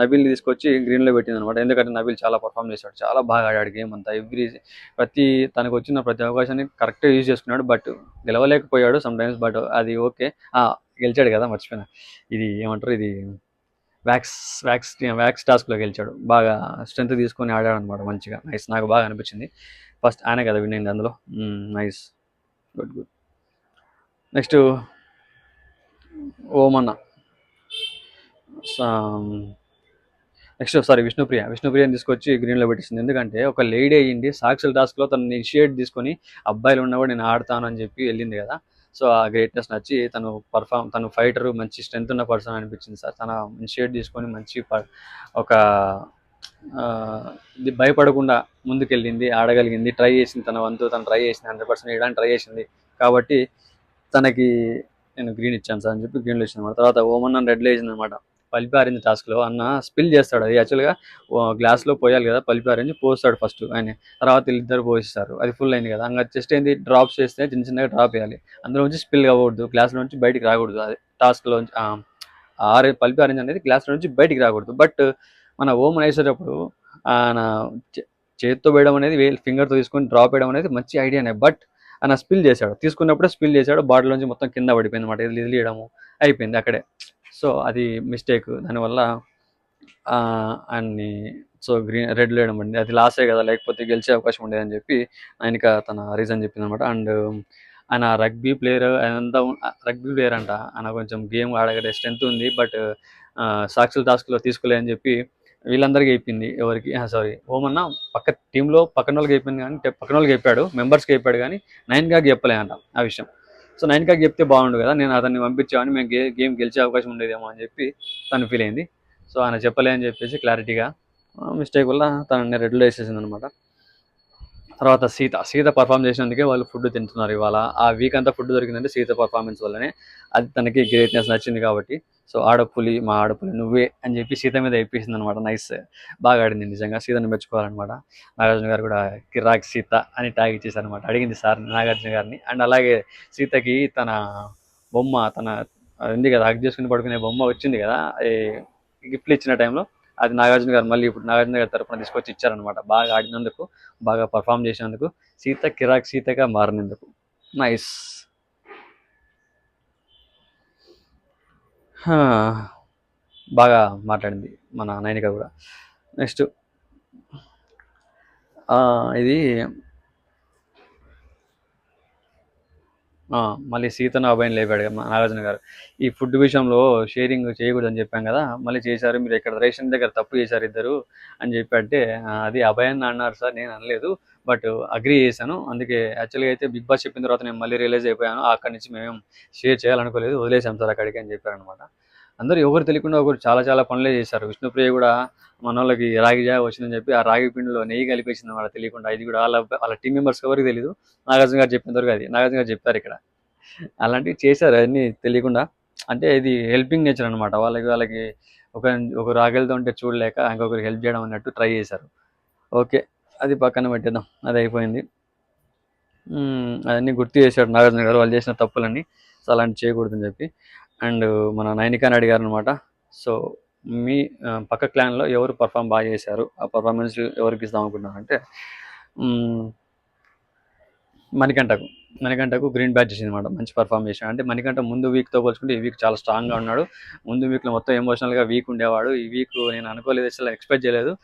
నబీల్ని తీసుకొచ్చి గ్రీన్లో పెట్టింది అనమాట. ఎందుకంటే నబీల్ చాలా పర్ఫామ్ చేశాడు, చాలా బాగా ఆడాడు గేమ్ అంతా. తనకు వచ్చిన ప్రతి అవకాశాన్ని కరెక్ట్గా యూజ్ చేసుకున్నాడు, బట్ గెలవలేకపోయాడు సమ్ టైమ్స్. బట్ అది ఓకే, గెలిచాడు కదా, మర్చిపోయినా. ఇది ఏమంటారు, ఇది వ్యాక్స్ టాస్క్లో గెలిచాడు, బాగా స్ట్రెంత్ తీసుకొని ఆడాడు అనమాట మంచిగా. నైస్, నాకు బాగా అనిపించింది. ఫస్ట్ ఆయన కదా విన్ అయింది అందులో. Nice, good. నెక్స్ట్ ఓమన్న, విష్ణుప్రియని తీసుకొచ్చి గ్రీన్లో పెట్టింది. ఎందుకంటే ఒక లేడీ అయ్యింది సాక్షుల టాస్క్లో తను ఇనిషియేట్ తీసుకొని అబ్బాయిలు ఉన్నవాడు నేను ఆడతాను అని చెప్పి వెళ్ళింది కదా. సో ఆ గ్రేట్నెస్ నచ్చి తను ఫైటరు, మంచి స్ట్రెంత్ ఉన్న పర్సన్ అనిపించింది సార్. తన ఇనిషియేట్ తీసుకొని మంచి ఒక భయపడకుండా ముందుకెళ్ళింది, ఆడగలిగింది, ట్రై చేసింది, తన వంతు తను ట్రై చేసింది, 100% వేయడానికి ట్రై చేసింది. కాబట్టి తనకి నేను గ్రీన్ ఇచ్చాను సార్ అని చెప్పి గ్రీన్లో ఇచ్చింది అనమాట. తర్వాత ఓమన్న రెడ్లో వేసింది అనమాట. పల్పి ఆరెంజ్ టాస్క్లో అన్న స్పిల్ చేస్తాడు, అది యాక్చువల్గా గ్లాస్లో పోయాలి కదా, పల్పి ఆరెంజ్ పోస్తాడు ఫస్ట్ ఆయన, తర్వాత వీళ్ళిద్దరు పోసిస్తారు, అది ఫుల్ అయింది కదా. ఇంకా జస్ట్ ఏంది డ్రాప్స్ చేస్తే చిన్నగా డ్రాప్ వేయాలి, అందులో నుంచి స్పిల్ అవ్వకూడదు, గ్లాస్లో నుంచి బయటికి రాకూడదు. అది టాస్క్లో పల్పి ఆరెంజ్ అనేది గ్లాస్లో నుంచి బయటికి రాకూడదు. బట్ మన ఓమన్ వేసేటప్పుడు ఆయన చేతితో వేయడం అనేది, ఫింగర్తో తీసుకొని డ్రాప్ వేయడం అనేది మంచి ఐడియానే. బట్ ఆయన స్పిల్ చేశాడు, తీసుకున్నప్పుడే స్పిల్ చేశాడు, బాటిల్ నుంచి మొత్తం కింద పడిపోయింది అనమాట. ఇది వేయడము అయిపోయింది అక్కడే. సో అది మిస్టేక్, దానివల్ల ఆయన్ని రెడ్లో వేయడం పడింది. అది లాసే కదా, లేకపోతే గెలిచే అవకాశం ఉండేదని చెప్పి ఆయనక తన రీజన్ చెప్పింది అనమాట. అండ్ ఆయన రగ్బీ ప్లేయర్ అంట, ఆయన కొంచెం గేమ్ ఆడగడే స్ట్రెంత్ ఉంది, బట్ సాక్షుల టాస్క్లో తీసుకోలేదని చెప్పి వీళ్ళందరికీ అయిపోయింది. ఎవరికి సారీ ఓమన్న పక్క టీంలో పక్కన వాళ్ళకి అయిపోయింది, కానీ పక్కన వాళ్ళకి చెప్పాడు, మెంబర్స్కి చెప్పాడు, కానీ నైన్కాకి చెప్పలే అంట ఆ విషయం. సో నైన్కాకి చెప్తే బాగుండు కదా, నేను అతన్ని పంపించామని మేము గేమ్ గెలిచే అవకాశం ఉండేదేమో అని చెప్పి తను ఫీల్ అయింది. సో ఆయన చెప్పలే అని చెప్పేసి క్లారిటీగా మిస్టేక్ వల్ల తనని రెడ్లో వేసేసింది అనమాట. తర్వాత సీత పర్ఫామ్ చేసినందుకే వాళ్ళు ఫుడ్ తింటున్నారు ఇవాళ. ఆ వీక్ అంతా ఫుడ్ దొరికిందంటే సీత పర్ఫార్మెన్స్ వల్లనే, అది తనకి గ్రేట్నెస్ నచ్చింది కాబట్టి. సో మా ఆడపులి నువ్వే అని చెప్పి సీత మీద అయిపోయింది అనమాట. నైస్, బాగా ఆడింది నిజంగా, సీతని మెచ్చుకోవాలన్నమాట. నాగార్జున గారు కూడా కిరాక్ సీత అని ట్యాగ్ ఇచ్చేసారనమాట, అడిగింది సార్ నాగార్జున గారిని. అండ్ అలాగే సీతకి తన బొమ్మ తన అది ఉంది కదా, హగ్ చేసుకుని పడుకునే బొమ్మ వచ్చింది కదా, గిఫ్ట్లు ఇచ్చిన టైంలో అది నాగార్జున గారు మళ్ళీ ఇప్పుడు నాగార్జున గారి తరపున తీసుకొచ్చి ఇచ్చారనమాట. బాగా ఆడినందుకు, బాగా పర్ఫామ్ చేసినందుకు, సీత కిరాక్ సీతగా మారినందుకు. నైస్. బాగా మాట్లాడింది మన నైనిక కూడా. నెక్స్ట్ ఇది మళ్ళీ సీతను అభయని లేపాడు కదా నాగార్జున గారు. ఈ ఫుడ్ విషయంలో షేరింగ్ చేయకూడదని చెప్పాం కదా, మళ్ళీ చేశారు మీరు, ఇక్కడ రేషన్ దగ్గర తప్పు చేశారు ఇద్దరు అని చెప్పి అంటే, అది అభయన్ అన్నారు సార్, నేను అనలేదు, బట్ అగ్రి చేశాను. అందుకే యాక్చువల్గా అయితే బిగ్ బాస్ చెప్పిన తర్వాత నేను మళ్ళీ రియలైజ్ అయిపోయాను, అక్కడి నుంచి మేము షేర్ చేయాలనుకోలేదు, వదిలేసాం సార్ అక్కడికి అని చెప్పారనమాట. అందరూ ఎవరు తెలియకుండా ఒకరు చాలా చాలా పనులే చేశారు. విష్ణుప్రియ కూడా మన వాళ్ళకి రాగి జావ వచ్చిందని చెప్పి ఆ రాగి పిండిలో నెయ్యి కలిపేసింది వాళ్ళకి తెలియకుండా. ఇది కూడా వాళ్ళ టీం మెంబర్స్ ఎవరికి తెలియదు, నాగార్జున గారు చెప్పిన వరకు అది నాగార్జున గారు చెప్పారు ఇక్కడ. అలాంటివి చేశారు అన్నీ తెలియకుండా. అంటే ఇది హెల్పింగ్ నేచర్ అనమాట. వాళ్ళకి ఒక ఒకరు ఆకలితో ఉంటే చూడలేక ఇంకొకరికి హెల్ప్ చేయడం అన్నట్టు ట్రై చేశారు. ఓకే, అది పక్కన పెట్టేద్దాం, అది అయిపోయింది. అవన్నీ గుర్తు చేశాడు నాగార్జున గారు వాళ్ళు చేసిన తప్పులన్నీ, సో అలాంటి చేయకూడదని చెప్పి. అండ్ మన నైనికాని అడిగారు అనమాట. సో మీ పక్క క్లాన్లో ఎవరు పర్ఫామ్ బాగా చేశారు, ఆ పర్ఫార్మెన్స్ ఎవరికి ఇస్తాం అనుకుంటున్నారు అంటే, మణికంఠకు గ్రీన్ బ్యాచ్ వచ్చింది అనమాట. మంచి పర్ఫామ్ చేశాడు. అంటే మణికంఠ ముందు వీక్తో పోల్చుకుంటే ఈ వీక్ చాలా స్ట్రాంగ్గా ఉన్నాడు. ముందు వీక్లో మొత్తం ఎమోషనల్గా వీక్ ఉండేవాడు. ఈ వీక్ నేను అనుకోలేదు, అసలు ఎక్స్పెక్ట్ చేయలేదు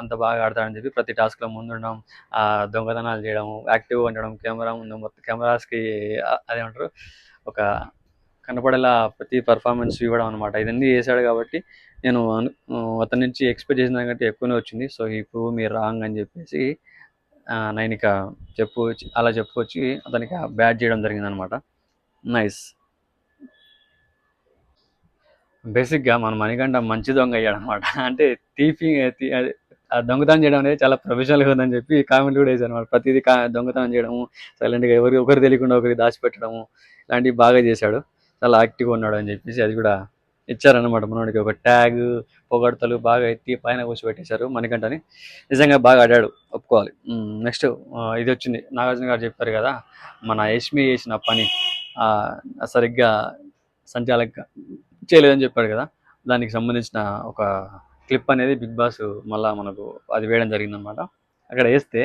అంత బాగా ఆడతాడని చెప్పి. ప్రతి టాస్క్లో ముందుండడం, దొంగతనాలు చేయడం, యాక్టివ్గా ఉండడం, కెమెరా ముందు మొత్తం కెమెరాస్కి అదేమంటారు ఒక కనపడేలా ప్రతి పర్ఫార్మెన్స్ ఇవ్వడం అనమాట. ఇదన్నీ చేశాడు కాబట్టి నేను అతని నుంచి ఎక్స్పెక్ట్ చేసిన దానికంటే ఎక్కువనే వచ్చింది. సో ఇప్పుడు మీరు రాంగ్ అని చెప్పేసి నైనిక అలా చెప్పుకొచ్చి అతనికి బ్యాట్ చేయడం జరిగింది అనమాట. నైస్. బేసిక్గా మన మణికంఠ మంచి దొంగ అయ్యాడు అనమాట. అంటే తీపి ఆ దొంగతనం చేయడం అనేది చాలా ప్రొఫెషనల్గా ఉందని చెప్పి కామెంట్ కూడా వేశారు అనమాట. ప్రతిదీ దొంగతనం చేయడము, సైలెంట్గా ఒకరు తెలియకుండా ఒకరికి దాచిపెట్టడము, ఇలాంటివి బాగా చేశాడు. చాలా యాక్టివ్గా ఉన్నాడు అని చెప్పేసి అది కూడా ఇచ్చారనమాట. మనోడికి ఒక ట్యాగ్, పొగడతలు బాగా ఎత్తి పైన కూర్చోబెట్టేశారు మణికంఠని. నిజంగా బాగా ఆడాడు, ఒప్పుకోవాలి. నెక్స్ట్ ఇది వచ్చింది, నాగార్జున గారు చెప్పారు కదా మన యష్మి చేసిన పని సరిగ్గా సంచాలక చేయలేదని చెప్పాడు కదా, దానికి సంబంధించిన ఒక క్లిప్ అనేది బిగ్ బాస్ మళ్ళీ మనకు అది వేయడం జరిగిందనమాట. అక్కడ వేస్తే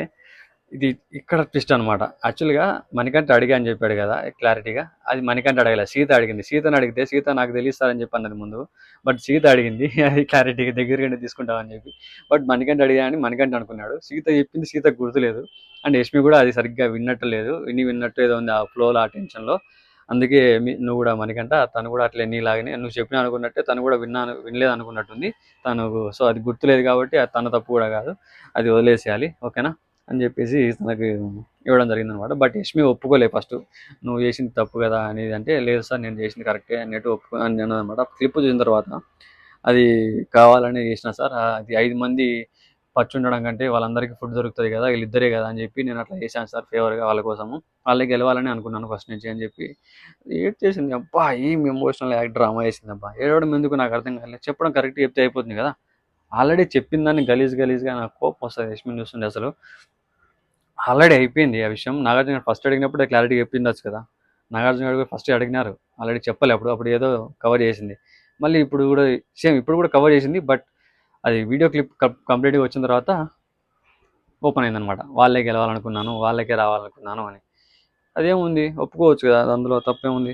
ఇది ఇక్కడ ట్విస్ట్ అనమాట. యాక్చువల్గా మణికంఠ అడిగా అని చెప్పాడు కదా క్లారిటీగా, అది మణికంఠ అడగలే, సీత అడిగింది. సీతను అడిగితే సీత నాకు తెలియస్తారని చెప్పి అన్నది ముందు, బట్ సీత అడిగింది అది క్లారిటీగా దగ్గరగా తీసుకుంటామని చెప్పి. బట్ మణికంఠ అడిగా అని మణికంఠ అనుకున్నాడు. సీత చెప్పింది సీతకు గుర్తులేదు, అండ్ యష్మి కూడా అది సరిగ్గా విన్నట్టు లేదు, విన్నట్టు ఏదో ఉంది ఆ ఫ్లోలో, ఆ టెన్షన్లో. అందుకే నువ్వు కూడా మణికంఠ తను కూడా అట్లే నీలాగనే నువ్వు చెప్పినా అనుకున్నట్టే తను కూడా వినలేదు అనుకున్నట్టుంది తనకు. సో అది గుర్తులేదు కాబట్టి అది తన తప్పు కూడా కాదు, అది వదిలేసేయాలి, ఓకేనా అని చెప్పేసి తనకు ఇవ్వడం జరిగిందనమాట. బట్ యష్మి ఒప్పుకోలే ఫస్ట్, నువ్వు చేసింది తప్పు కదా అనేది. అంటే లేదు సార్ నేను చేసింది కరెక్టే అన్నట్టు అని అనమాట. క్లిప్ చూసిన తర్వాత అది కావాలని చేసిన సార్, అది 5 మంది పచ్చి ఉండడం కంటే వాళ్ళందరికీ ఫుడ్ దొరుకుతుంది కదా, వీళ్ళిద్దరే కదా అని చెప్పి నేను అట్లా చేశాను సార్ ఫేవర్గా వాళ్ళ కోసము, వాళ్ళే గెలవాలని అనుకున్నాను ఫస్ట్ నుంచి అని చెప్పి ఏడ్ చేసింది. అబ్బా ఏం ఎమోషనల్ యాక్ట్ డ్రామా వేసింది అబ్బా. ఏడవడం ఎందుకు నాకు అర్థం కాలేదు, చెప్పడం కరెక్ట్ చెప్తే అయిపోతుంది కదా. ఆల్రెడీ చెప్పిన దాన్ని గలీజ్గా నాకు కోపం వస్తుంది యష్మిని చూస్తుండే. అసలు ఆల్రెడీ అయిపోయింది ఆ విషయం. నాగార్జున గారు ఫస్ట్ అడిగినప్పుడు క్లారిటీ చెప్పిండొచ్చు కదా. నాగార్జున గారు కూడా ఫస్ట్ అడిగినారు, ఆల్రెడీ చెప్పలే అప్పుడు ఏదో కవర్ చేసింది. మళ్ళీ ఇప్పుడు కూడా సేమ్ ఇప్పుడు కూడా కవర్ చేసింది. బట్ అది వీడియో క్లిప్ కంప్లీట్గా వచ్చిన తర్వాత ఓపెన్ అయిందనమాట. వాళ్ళే గెలవాలనుకున్నాను, వాళ్ళకే రావాలనుకున్నాను అని. అదేముంది, ఒప్పుకోవచ్చు కదా, అందులో తప్పేముంది.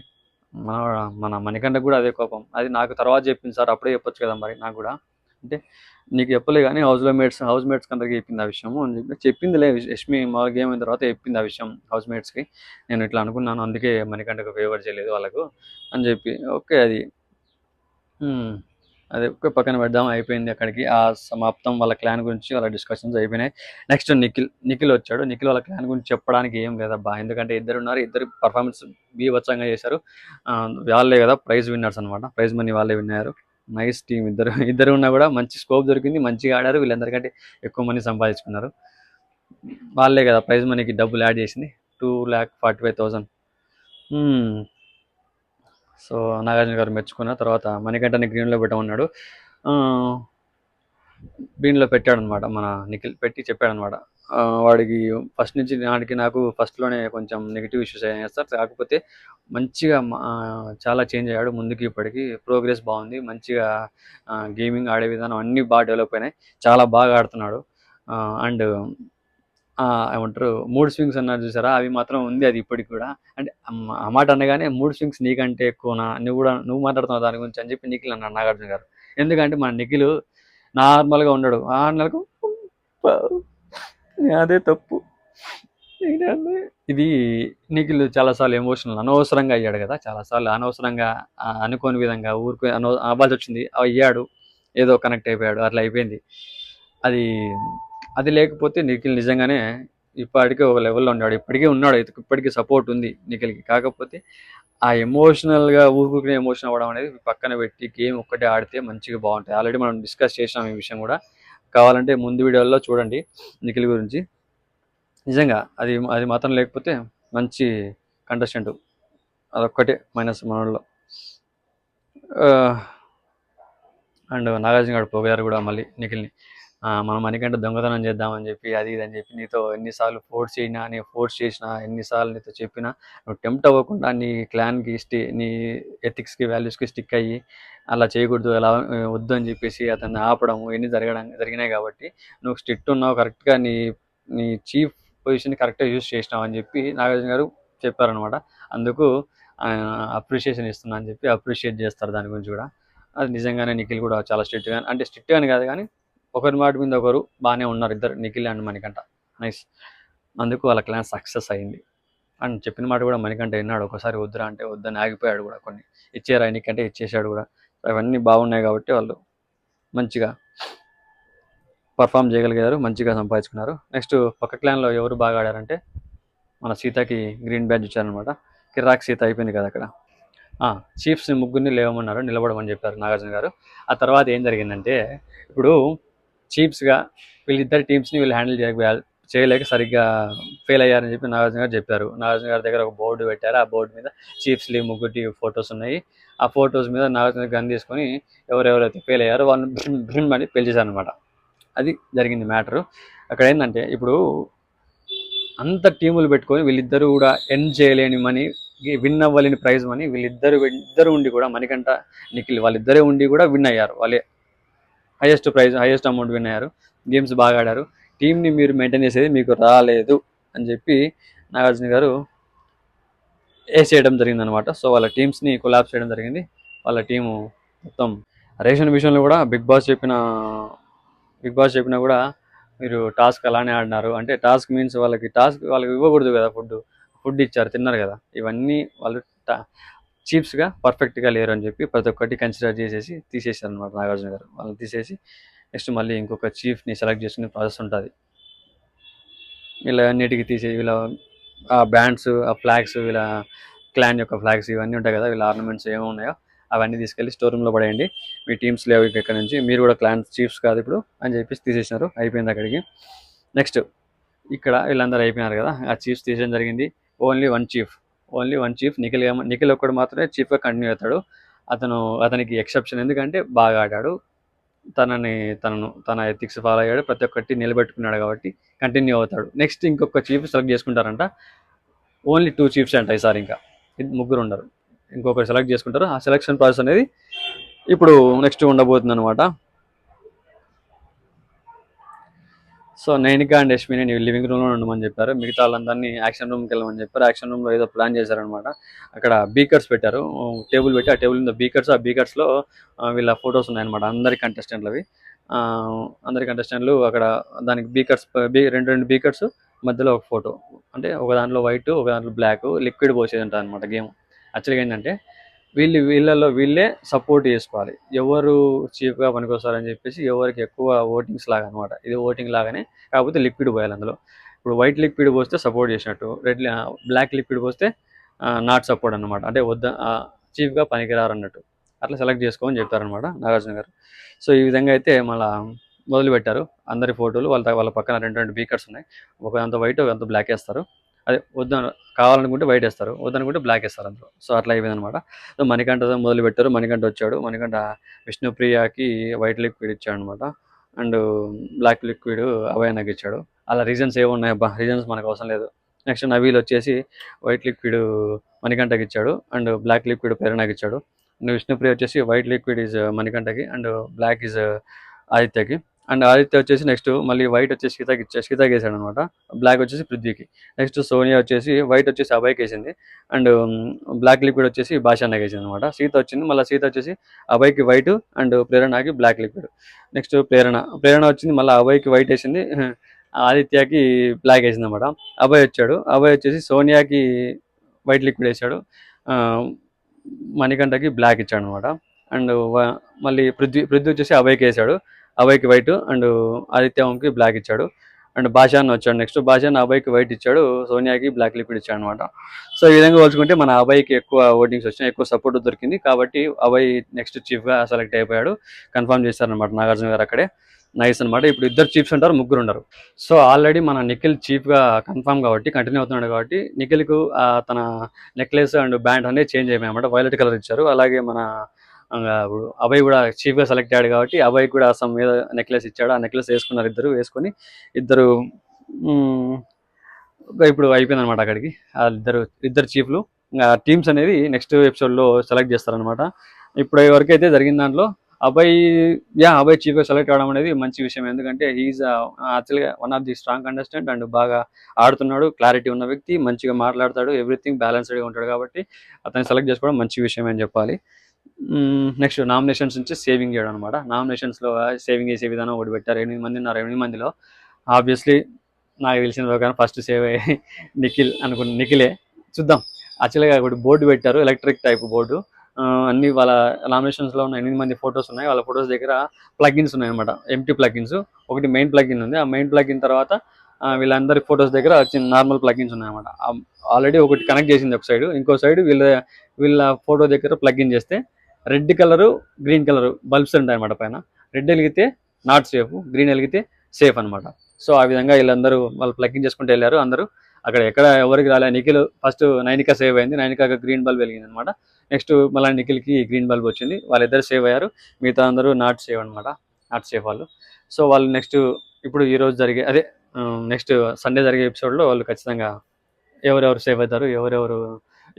మన మన మణికంఠకు కూడా అదే కోపం. అది నాకు తర్వాత చెప్పింది సార్, అప్పుడే చెప్పొచ్చు కదా మరి నాకు కూడా అంటే, నీకు చెప్పలే కానీ హౌస్ మేట్స్కి అందరికీ చెప్పింది ఆ విషయము అని చెప్పి చెప్పిందిలే. యష్మి మా గేమ్ అయిన తర్వాత చెప్పింది ఆ విషయం హౌస్ మేట్స్కి, నేను ఇట్లా అనుకున్నాను అందుకే మణికంఠకు ఫేవర్ చేయలేదు వాళ్ళకు అని చెప్పి. ఓకే, అది ఒక్క పక్కన పెడదాం, అయిపోయింది అక్కడికి ఆ సమాప్తం. వాళ్ళ క్లాన్ గురించి వాళ్ళ డిస్కషన్స్ అయిపోయినాయి. నెక్స్ట్ నిఖిల్ వచ్చాడు. నిఖిల్ వాళ్ళ క్లాన్ గురించి చెప్పడానికి ఏం లేదబ్బా, ఎందుకంటే ఇద్దరు ఉన్నారు, ఇద్దరు పర్ఫార్మెన్స్ బీభత్సంగా చేశారు. వాళ్ళే కదా ప్రైజ్ విన్నర్స్ అనమాట, ప్రైజ్ మనీ వాళ్ళే విన్నారు. నైస్ టీం, ఇద్దరు ఉన్నా కూడా మంచి స్కోప్ దొరికింది, మంచిగా ఆడారు, వీళ్ళందరికంటే ఎక్కువ మనీ సంపాదించుకున్నారు. వాళ్ళే కదా ప్రైజ్ మనీకి డబ్బులు యాడ్ చేసింది, 2,45,000. సో నాగార్జున గారు మెచ్చుకున్న తర్వాత మణికంఠని గ్రీన్లో పెట్టమన్నాడు. గ్రీన్లో పెట్టాడనమాట మన నిఖిల్, పెట్టి చెప్పాడనమాట వాడికి ఫస్ట్ నుంచి నాకు ఫస్ట్‌లోనే కొంచెం నెగెటివ్ ఇష్యూస్ అయినాయి సార్. కాకపోతే మంచిగా చాలా చేంజ్ అయ్యాడు. ముందుకి ఇప్పటికి ప్రోగ్రెస్ బాగుంది. మంచిగా గేమింగ్ ఆడే విధానం అన్నీ బాగా డెవలప్ అయినాయి. చాలా బాగా ఆడుతున్నాడు. అండ్ ఏమంటారు మూడ్ స్వింగ్స్ అన్నారు చూసారా? అవి మాత్రం ఉంది అది ఇప్పటికి కూడా. అంటే ఆ మాట అనగానే మూడ్ స్వింగ్స్ నీకంటే ఎక్కువనా? నువ్వు మాట్లాడుతున్నావు దాని గురించి అని చెప్పి నిఖిల్ అన్నాడు నాగార్జున గారు. ఎందుకంటే మన నిఖిల్ నార్మల్‌గా ఉండడు. నెలకు అదే తప్పు. ఇది నిఖిల్ చాలా సార్లు ఎమోషనల్ అనవసరంగా అయ్యాడు కదా! చాలా సార్లు అనవసరంగా అనుకోని విధంగా ఊరికే అవ్వాల్సొచ్చింది. అయ్యాడు. ఏదో కనెక్ట్ అయిపోయాడు. అట్లా అయిపోయింది. అది అది లేకపోతే నిఖిల్ నిజంగానే ఇప్పటికే ఒక లెవెల్‌లో ఉన్నాడు. ఇప్పటికే ఉన్నాడు. ఇప్పటికి సపోర్ట్ ఉంది నిఖిల్‌కి. కాకపోతే ఆ ఎమోషనల్‌గా ఊరుకునే ఎమోషన్ అవ్వడం అనేది పక్కన పెట్టి గేమ్ ఒక్కటే ఆడితే మంచిగా బాగుంటాయి. ఆల్రెడీ మనం డిస్కస్ చేసినాం ఈ విషయం కూడా. కావాలంటే ముందు వీడియోలో చూడండి నిఖిల్ గురించి. నిజంగా అది మాత్రం లేకపోతే మంచి కంటెస్టెంట్. అదొక్కటే మైనస్ మనోళ్ళలో. అండ్ నాగార్జున గారు పొగిడారు కూడా మళ్ళీ నిఖిల్ని. మనం మనకంటే దొంగతనం చేద్దామని చెప్పి అది ఇది అని చెప్పి నీతో ఎన్నిసార్లు ఫోర్స్ చేసినా ఎన్నిసార్లు నీతో చెప్పినా నువ్వు టెంప్ట్ అవ్వకుండా నీ క్లాన్కి నీ ఎథిక్స్కి వాల్యూస్కి స్టిక్ అయ్యి అలా చేయకూడదు అలా వద్దు అని చెప్పేసి అతన్ని ఆపడము ఇవన్నీ జరిగినాయి కాబట్టి నువ్వు స్ట్రిక్ట్ ఉన్నావు కరెక్ట్గా నీ చీఫ్ పొజిషన్ కరెక్ట్గా యూజ్ చేసినావు అని చెప్పి నాగార్జున గారు చెప్పారనమాట. అందుకు అప్రిషియేషన్ ఇస్తున్నా అని చెప్పి అప్రిషియేట్ చేస్తారు దాని గురించి కూడా. అది నిజంగానే నిఖిల్ కూడా చాలా స్ట్రిక్ట్గా అంటే స్ట్రిక్ట్గా అని కాదు కానీ ఒకరి మాట మీద ఒకరు బాగానే ఉన్నారు ఇద్దరు నిఖిల్ అండ్ మణికంఠ. నైస్. అందుకు వాళ్ళ క్లాన్ సక్సెస్ అయింది. అండ్ చెప్పిన మాట కూడా మణికంఠ విన్నాడు. ఒకసారి వద్దురా అంటే వద్దని ఆగిపోయాడు కూడా. కొన్ని ఇచ్చేరా నీకంటే ఇచ్చేసాడు కూడా. అవన్నీ బాగున్నాయి కాబట్టి వాళ్ళు మంచిగా పర్ఫామ్ చేయగలిగారు. మంచిగా సంపాదించుకున్నారు. నెక్స్ట్ పక్క క్లాన్లో ఎవరు బాగా ఆడారంటే మన సీతకి గ్రీన్ బ్యాడ్జ్ ఇచ్చారనమాట. కిరాక్ సీత అయిపోయింది కదా అక్కడ. చీఫ్స్ని ముగ్గురిని లేవమన్నారు, నిలబడమని చెప్పారు నాగార్జున గారు. ఆ తర్వాత ఏం జరిగిందంటే ఇప్పుడు చీఫ్స్గా వీళ్ళిద్దరు టీమ్స్ని వీళ్ళు హ్యాండిల్ చేయలేక సరిగ్గా ఫెయిల్ అయ్యారని చెప్పి నాగార్జున గారు చెప్పారు. నాగార్జున గారి దగ్గర ఒక బోర్డు పెట్టారు. ఆ బోర్డు మీద చీఫ్స్లీ ముగ్గురి ఫొటోస్ ఉన్నాయి. ఆ ఫొటోస్ మీద నాగార్జున గన్ తీసుకొని ఎవరెవరైతే ఫెయిల్ అయ్యారో వాళ్ళని భ్రిమ్ అని పెంచేశారు అనమాట. అది జరిగింది మ్యాటరు. అక్కడ ఏంటంటే ఇప్పుడు అంత టీములు పెట్టుకొని వీళ్ళిద్దరూ కూడా ఎర్న్ చేయలేని మనీ, విన్ అవ్వలేని ప్రైజ్ మనీ ఇద్దరు ఉండి కూడా మణికంఠ నిఖిల్ వాళ్ళిద్దరే ఉండి కూడా విన్ అయ్యారు. వాళ్ళే హైయెస్ట్ అమౌంట్ విన్ అయ్యారు. గేమ్స్ బాగా ఆడారు. టీంని మీరు మెయింటైన్ చేసేది మీకు రాలేదు అని చెప్పి నాగార్జున గారు వేసేయడం జరిగింది అనమాట. సో వాళ్ళ టీమ్స్ని కొలాబ్స్ చేయడం జరిగింది. వాళ్ళ టీము మొత్తం రేషన్ విషయంలో కూడా బిగ్ బాస్ చెప్పినా కూడా మీరు టాస్క్ అలానే ఆడినారు అంటే టాస్క్ మీన్స్ వాళ్ళకి ఇవ్వకూడదు కదా. ఫుడ్ ఇచ్చారు, తిన్నారు కదా. ఇవన్నీ వాళ్ళు చీప్స్గా పర్ఫెక్ట్గా లేరు అని చెప్పి ప్రతి ఒక్కటి కన్సిడర్ చేసేసి తీసేసారు అనమాట నాగార్జున గారు. వాళ్ళని తీసేసి నెక్స్ట్ మళ్ళీ ఇంకొక చీఫ్ని సెలెక్ట్ చేసుకునే ప్రాసెస్ ఉంటుంది. వీళ్ళ అన్నిటికీ వీళ్ళ ఆ బ్యాండ్స్, ఆ ఫ్లాగ్స్, వీళ్ళ క్లాన్ యొక్క ఫ్లాగ్స్ ఇవన్నీ ఉంటాయి కదా. వీళ్ళ ఆర్నమెంట్స్ ఏమో ఉన్నాయో అవన్నీ తీసుకెళ్ళి స్టోర్ రూమ్లో పడేయండి. మీ టీమ్స్ లేవు ఇక్కడ నుంచి, మీరు కూడా క్లాన్ చీఫ్స్ కాదు ఇప్పుడు అని చెప్పేసి తీసేసినారు. అయిపోయింది అక్కడికి. నెక్స్ట్ ఇక్కడ వీళ్ళందరూ అయిపోయినారు కదా. ఆ చీఫ్స్ తీసేయడం జరిగింది. ఓన్లీ వన్ చీఫ్ నిఖిల్ ఒక్కడు మాత్రమే చీఫ్గా కంటిన్యూ అవుతాడు. అతనికి ఎక్సెప్షన్, ఎందుకంటే బాగా ఆడాడు. తన ఎథిక్స్ ఫాలో అయ్యాడు. ప్రతి ఒక్కటి నిలబెట్టుకున్నాడు కాబట్టి కంటిన్యూ అవుతాడు. నెక్స్ట్ ఇంకొక చీఫ్ సెలెక్ట్ చేసుకుంటారంట. ఓన్లీ 2 చీఫ్స్ అంట ఈసారి. ఇంకా ముగ్గురు ఉండరు, ఇంకొకరు సెలెక్ట్ చేసుకుంటారు. ఆ సెలెక్షన్ ప్రాసెస్ అనేది ఇప్పుడు నెక్స్ట్ ఉండబోతుంది అనమాట. సో నైనికా అండ్ యష్మిని లివింగ్ రూమ్లో ఉండమని చెప్పారు. మిగతా వాళ్ళందరినీ యాక్షన్ రూమ్కి వెళ్ళమని చెప్పారు. యాక్షన్ రూమ్లో ఏదో ప్లాన్ చేశారనమాట. అక్కడ బీకర్స్ పెట్టారు, టేబుల్ పెట్టి ఆ టేబుల్ మీద ఆ బీకర్స్లో వీళ్ళ ఫొటోస్ ఉన్నాయన్నమాట. అందరి కంటెస్టెంట్లు అక్కడ దానికి రెండు బీకర్స్ మధ్యలో ఒక ఫోటో, అంటే ఒక దాంట్లో వైట్, ఒక దాంట్లో బ్లాక్, లిక్విడ్ పోసేది ఉంటుంది అనమాట గేమ్. యాక్చువల్గా ఏంటంటే వీళ్ళే సపోర్ట్ చేసుకోవాలి ఎవరు చీఫ్గా పనికొస్తారని చెప్పేసి, ఎవరికి ఎక్కువ ఓటింగ్స్ లాగా అనమాట. ఇది ఓటింగ్ లాగానే, కాకపోతే లిక్విడ్ పోయాలి అందులో. ఇప్పుడు వైట్ లిక్విడ్ పోస్తే సపోర్ట్ చేసినట్టు, బ్లాక్ లిక్విడ్ పోస్తే నాట్ సపోర్ట్ అనమాట. అంటే చీఫ్గా పనికిరారు అన్నట్టు. అట్లా సెలెక్ట్ చేసుకోమని చెప్పారనమాట నాగార్జున గారు. సో ఈ విధంగా అయితే మళ్ళీ మొదలుపెట్టారు. అందరి ఫోటోలు వాళ్ళ పక్కన రెండు బీకర్స్ ఉన్నాయి. ఒక దాంతో వైట్, ఒక దాంతో బ్లాక్ వేస్తారు. అదే కావాలనుకుంటే వైట్ వేస్తారు, వద్దనుకుంటే బ్లాక్ వేస్తారు అందులో. సో అట్లా అయిపోయింది అనమాట. సో మణికంఠతో మొదలు పెట్టారు. మణికంఠ వచ్చాడు. మణికంఠ విష్ణుప్రియకి వైట్ లిక్విడ్ ఇచ్చాడు అనమాట. అండ్ బ్లాక్ లిక్విడ్ అభయ్ ఇచ్చాడు. అలా రీజన్స్ ఏమున్నాయి అబ్బా, రీజన్స్ మనకు అవసరం లేదు. నెక్స్ట్ నవీల్ వచ్చేసి వైట్ లిక్విడ్ మణికంఠకి ఇచ్చాడు అండ్ బ్లాక్ లిక్విడ్ ప్రేరణకి ఇచ్చాడు. అండ్ విష్ణుప్రియ వచ్చేసి వైట్ లిక్విడ్ ఈజ్ మణికంఠకి అండ్ బ్లాక్ ఈజ్ ఆదిత్యకి. అండ్ ఆదిత్య వచ్చేసి నెక్స్ట్ మళ్ళీ వైట్ వచ్చేసి సీతకి వేసాడు అనమాట. బ్లాక్ వచ్చేసి పృథ్వీకి. నెక్స్ట్ సోనియా వచ్చేసి వైట్ వచ్చేసి అభయ్కి వేసింది అండ్ బ్లాక్ లిక్విడ్ వచ్చేసి భాషాన్నకి వేసింది అనమాట. సీత వచ్చింది, మళ్ళీ సీత వచ్చేసి అభయ్కి వైట్ అండ్ ప్రేరణకి బ్లాక్ లిక్విడ్. నెక్స్ట్ ప్రేరణ వచ్చింది, మళ్ళీ అభయ్కి వైట్ వేసింది, ఆదిత్యకి బ్లాక్ వేసింది అనమాట. అభయ్ వచ్చేసి సోనియాకి వైట్ లిక్విడ్ వేసాడు, మణికంఠకి బ్లాక్ ఇచ్చాడు అనమాట. అండ్ మళ్ళీ పృథ్వీ వచ్చేసి అభయ్కి వేసాడు, అభయ్కి వైట్ అండ్ ఆదిత్యకి బ్లాక్ ఇచ్చాడు. అండ్ భాషాన్ వచ్చాడు. నెక్స్ట్ భాషాన్ అభయ్కి వైట్ ఇచ్చాడు, సోనియాకి బ్లాక్ లిక్విడ్ ఇచ్చాడు అనమాట. సో ఈ విధంగా పోల్చుకుంటే మన అభయ్కి ఎక్కువ ఓటింగ్స్ వచ్చినాయి, ఎక్కువ సపోర్ట్ దొరికింది. కాబట్టి అభయ్ నెక్స్ట్ చీఫ్గా సెలెక్ట్ అయిపోయాడు. కన్ఫర్మ్ చేశారనమాట నాగార్జున గారు అక్కడే. నైస్ అనమాట. ఇప్పుడు 2 చీఫ్స్ ఉంటారు, 3 ఉండరు. సో ఆల్రెడీ మన నిఖిల్ చీఫ్గా కన్ఫర్మ్ కాబట్టి కంటిన్యూ అవుతున్నాడు కాబట్టి నిఖిల్కు తన నెక్లెస్ అండ్ బ్యాండ్ అనేది చేంజ్ అయిపోయాయి అనమాట. వైలెట్ కలర్ ఇచ్చారు. అలాగే మన ఇప్పుడు అభయ్ కూడా చీఫ్గా సెలెక్ట్ అయ్యాడు కాబట్టి అభయ్ కూడా సమ్ మీద నెక్లెస్ ఇచ్చాడు. ఆ నెక్లెస్ వేసుకున్నారు ఇద్దరు. వేసుకొని ఇద్దరు ఇప్పుడు అయిపోయింది అనమాట. అక్కడికి ఇద్దరు చీఫ్లు టీమ్స్ అనేది నెక్స్ట్ ఎపిసోడ్లో సెలెక్ట్ చేస్తారనమాట. ఇప్పుడు వరకు అయితే జరిగిన దాంట్లో అభయ్ చీఫ్గా సెలెక్ట్ అవడం అనేది మంచి విషయం. ఎందుకంటే హీఈస్ యాక్చువల్గా one of the strong contestant and బాగా ఆడుతున్నాడు, క్లారిటీ ఉన్న వ్యక్తి, మంచిగా మాట్లాడతాడు, ఎవ్రీథింగ్ బ్యాలెన్స్డ్గా ఉంటాడు. కాబట్టి అతన్ని సెలెక్ట్ చేసుకోవడం మంచి విషయం అని చెప్పాలి. నెక్స్ట్ నామినేషన్స్ నుంచి సేవింగ్ చేయడం అనమాట. నామినేషన్స్లో సేవింగ్ చేసే విధానం ఒకటి పెట్టారు. 8 మంది ఉన్నారు. 8 మందిలో ఆబ్వియస్లీ నాకు తెలిసిన ప్రకారం ఫస్ట్ సేవ్ అయ్యే నిఖిలే. చూద్దాం. యాక్చువల్గా ఒకటి బోర్డు పెట్టారు, ఎలక్ట్రిక్ టైప్ బోర్డు. అన్ని వాళ్ళ నామినేషన్స్లో ఉన్న 8 మంది ఫొటోస్ ఉన్నాయి. వాళ్ళ ఫొటోస్ దగ్గర ప్లగిన్స్ ఉన్నాయి అనమాట, ఎంటీ ప్లగిన్స్. ఒకటి మెయిన్ ప్లగిన్ ఉంది. ఆ మెయిన్ ప్లగిన్ తర్వాత వీళ్ళందరి ఫొటోస్ దగ్గర చిన్న నార్మల్ ప్లగిన్స్ ఉన్నాయన్నమాట. ఆల్రెడీ ఒకటి కనెక్ట్ చేసింది ఒక సైడ్, ఇంకో సైడ్ వీళ్ళ ఫోటో దగ్గర ప్లగిన్ చేస్తే red colour green colour bulbs ఉంటాయి అనమాట. పైన రెడ్ వెలిగితే నాట్ సేఫ్, గ్రీన్ వెలిగితే సేఫ్ అనమాట. సో ఆ విధంగా వీళ్ళందరూ వాళ్ళు ప్లగిన్ చేసుకుంటూ వెళ్ళారు. అందరూ అక్కడ ఎక్కడ ఎవరికి రాలే. నిఖిల్ ఫస్ట్ నైనిక సేవ్ అయింది, నైనిక గ్రీన్ బల్బ్ వెలిగింది అనమాట. నెక్స్ట్ మళ్ళీ నిఖిల్కి గ్రీన్ బల్బ్ వచ్చింది, వాళ్ళిద్దరు సేవ్ అయ్యారు. మిగతా అందరూ నాట్ సేవ్ అనమాట, నాట్ సేఫ్ వాళ్ళు. సో వాళ్ళు నెక్స్ట్ ఇప్పుడు ఈరోజు జరిగే నెక్స్ట్ సండే జరిగే ఎపిసోడ్లో వాళ్ళు ఖచ్చితంగా ఎవరెవరు సేవ్ అవుతారు,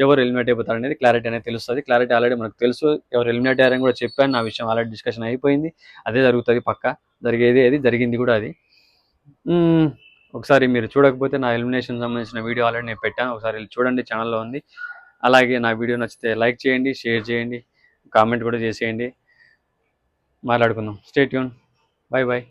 ఎవరు ఎలిమినేట్ అయిపోతారు అనేది క్లారిటీ అనేది తెలుస్తుంది. క్లారిటీ ఆల్రెడీ మనకు తెలుసు, ఎవరు ఎలిమినేట్ అయ్యారని కూడా చెప్పాను. నా విషయం ఆల్రెడీ డిస్కషన్ అయిపోయింది. అదే జరుగుతుంది పక్క, జరిగింది కూడా అది. ఒకసారి మీరు చూడకపోతే నా ఎలిమినేషన్ సంబంధించిన వీడియో ఆల్రెడీ నేను పెట్టాను, ఒకసారి చూడండి, ఛానల్లో ఉంది. అలాగే నా వీడియో నచ్చితే లైక్ చేయండి, షేర్ చేయండి, కామెంట్ కూడా చేసేయండి. మాట్లాడుకుందాం. Stay tune. బై.